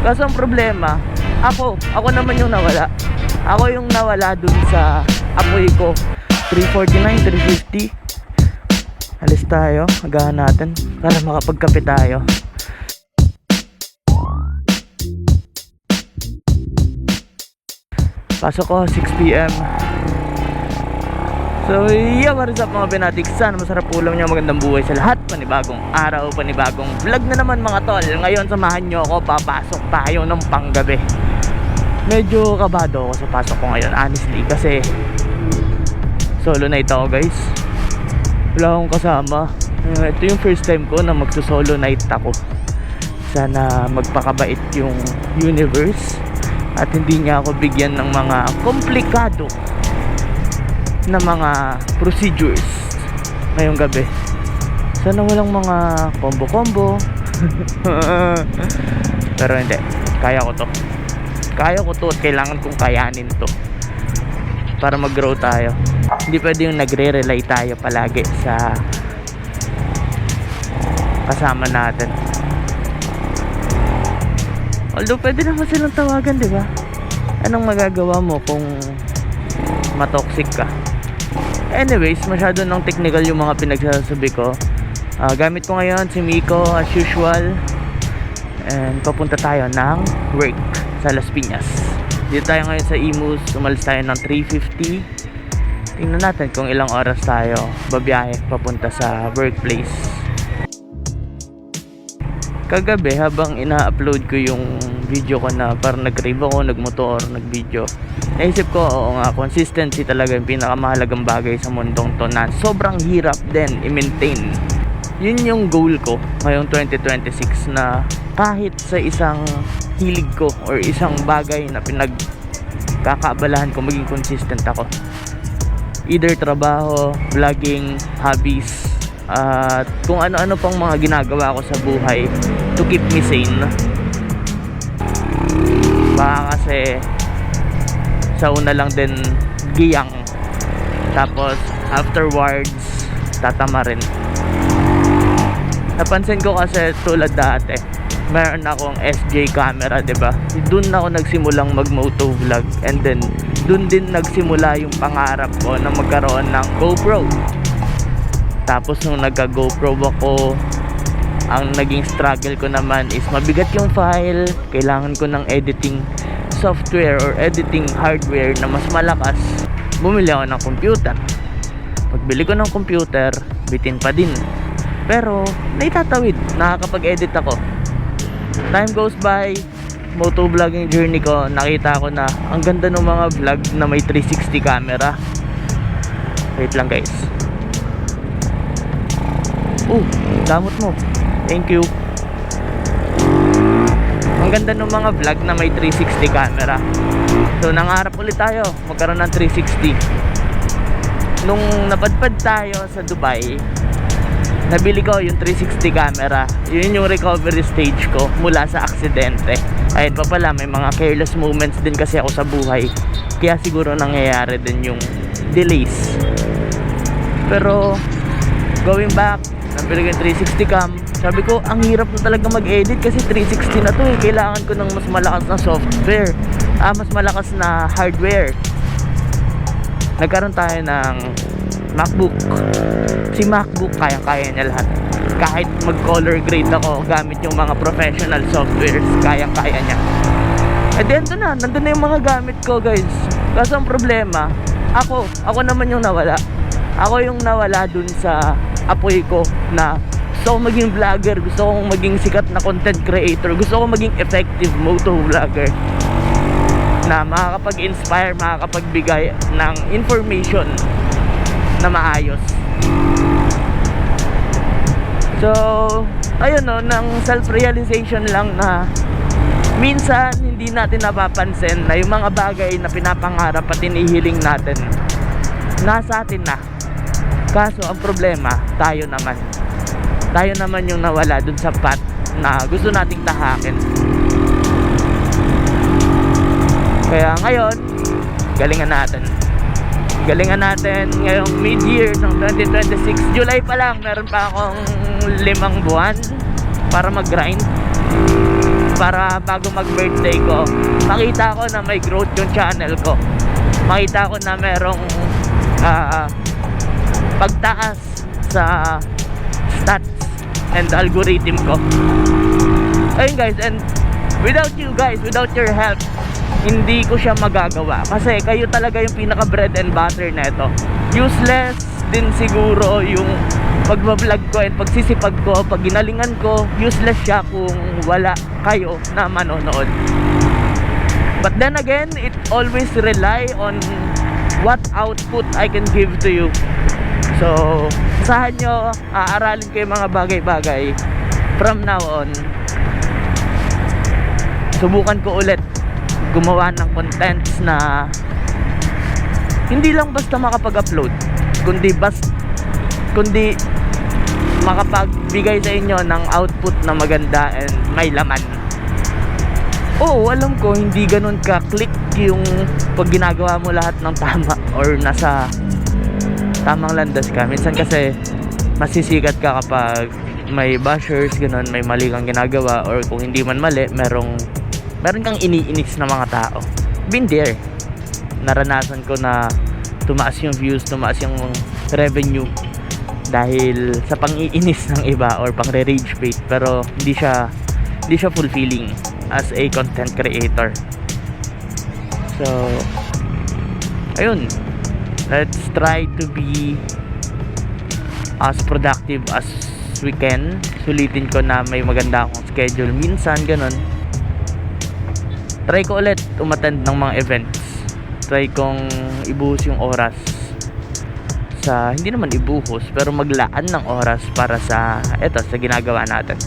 Kaso ang problema, ako naman yung nawala. Ako yung nawala dun sa apoy ko. 349, 350. Alis tayo, agahan natin para makapagkape tayo. Pasok ko 6 PM. So yeah, what is up mga Benatics? Sana masarap ulam niya, magandang buhay sa lahat. Panibagong araw, panibagong vlog na naman mga tol. Ngayon samahan nyo ako, papasok tayo ng panggabi. Medyo kabado ako sa pasok ko ngayon honestly, kasi solo night ako guys. Wala akong kasama. Ito yung first time ko na magso-solo night ako. Sana magpakabait yung universe at hindi niya ako bigyan ng mga komplikado na mga procedures ngayong gabi. Sana walang mga combo-combo. Pero hindi, kaya ko to at kailangan kong kayanin to para mag-grow tayo. Hindi pwede yung nagre-rely tayo palagi sa kasama natin. Although pwede naman silang tawagan, di ba? Anong magagawa mo kung matoxic ka? Anyways, masyado ng technical yung mga pinagsasabi ko. Gamit ko ngayon si Miko as usual. And papunta tayo ng work sa Las Piñas. Dito tayo ngayon sa Imus. Umalis tayo ng 3:50. Tingnan natin kung ilang oras tayo babiyahe papunta sa workplace. Kagabi habang ina-upload ko yung video ko na parang nag-rave ako, nagmotor, nag-video, naisip ko, oo nga, consistency talaga yung pinakamahalagang bagay sa mundong to na sobrang hirap din i-maintain. Yun yung goal ko ngayong 2026, na kahit sa isang hilig ko or isang bagay na pinagkakaabalahan ko, maging consistent ako. Either trabaho, vlogging, hobbies, at kung ano-ano pang mga ginagawa ko sa buhay to keep me sane. Baka kasi sa una lang din giyang, tapos afterwards tatama rin. Napansin ko kasi tulad dati, meron akong SJ camera, diba? Doon ako nagsimulang mag-moto vlog, and then doon din nagsimula yung pangarap ko na magkaroon ng GoPro. Tapos nung nagka-GoPro ako, ang naging struggle ko naman is mabigat yung file. Kailangan ko ng editing software or editing hardware na mas malakas. Bumili ako ng computer. Pagbili ko ng computer, bitin pa din. Pero naitatawid, nakakapag-edit ako. Time goes by, motovlogging journey ko, nakita ko na ang ganda ng mga vlog na may 360 camera. Wait lang guys. Damot mo. Thank you. Ang ganda ng mga vlog na may 360 camera. So nangarap ulit tayo magkaroon ng 360. Nung napadpad tayo sa Dubai, nabili ko yung 360 camera. Yun yung recovery stage ko mula sa aksidente. Kahit pa pala may mga careless moments din kasi ako sa buhay, kaya siguro nangyayari din yung delays. Pero going back, nabili ko yung 360 cam. Sabi ko, ang hirap na talaga mag-edit kasi 360 na to eh. Kailangan ko ng mas malakas na software, mas malakas na hardware. Nagkaroon tayo ng MacBook. Si MacBook, kaya niya lahat. Kahit mag-color grade ako gamit yung mga professional softwares, kaya niya. And then nandun na yung mga gamit ko guys. Kaso ang problema, ako naman yung nawala. Ako yung nawala dun sa apoy ko na gusto ko maging vlogger, gusto ko maging sikat na content creator, gusto ko maging effective moto vlogger na makakapag-inspire, makakapagbigay ng information na maayos. So ayun no, ng self-realization lang na minsan hindi natin napapansin na yung mga bagay na pinapangarap at inihiling natin nasa atin na. Kaso ang problema, tayo naman yung nawala dun sa path na gusto nating tahakin. Kaya ngayon, galingan natin ngayong mid-year ng 2026. July pa lang, meron pa akong 5 buwan para mag-grind. para bago mag-birthday ko, makita ko na may growth yung channel ko. Makita ko na merong pagtaas sa stats and algorithm ko. Ayun guys, and without you guys, without your help, hindi ko siya magagawa. Kasi kayo talaga yung pinaka bread and butter neto. Useless din siguro yung pagbablog ko and pagsisipag ko, pag ginalingan ko, useless siya kung wala kayo na manonood. But then again, it always rely on what output I can give to you. So, asahan nyo, aaralin ko yung mga bagay-bagay from now on. Subukan ko ulit gumawa ng contents na hindi lang basta makapag-upload, kundi makapagbigay sa inyo ng output na maganda and may laman. Oo, alam ko hindi ganun ka-click yung pag ginagawa mo lahat ng tama or nasa tamang landas ka. Minsan kasi masisikat ka kapag may bashers, ganun, may mali kang ginagawa, or kung hindi man mali, meron kang iniinis na mga tao. Been there. Naranasan ko na tumaas yung views, tumaas yung revenue dahil sa pang-iinis ng iba or pang-rage bait, pero hindi siya fulfilling as a content creator. So ayun, let's try to be as productive as we can. Sulitin ko na may maganda akong schedule minsan, ganun. Try ko ulit umattend ng mga events. Try kong ibuhos yung oras sa, hindi naman ibuhos, pero maglaan ng oras para sa ginagawa natin.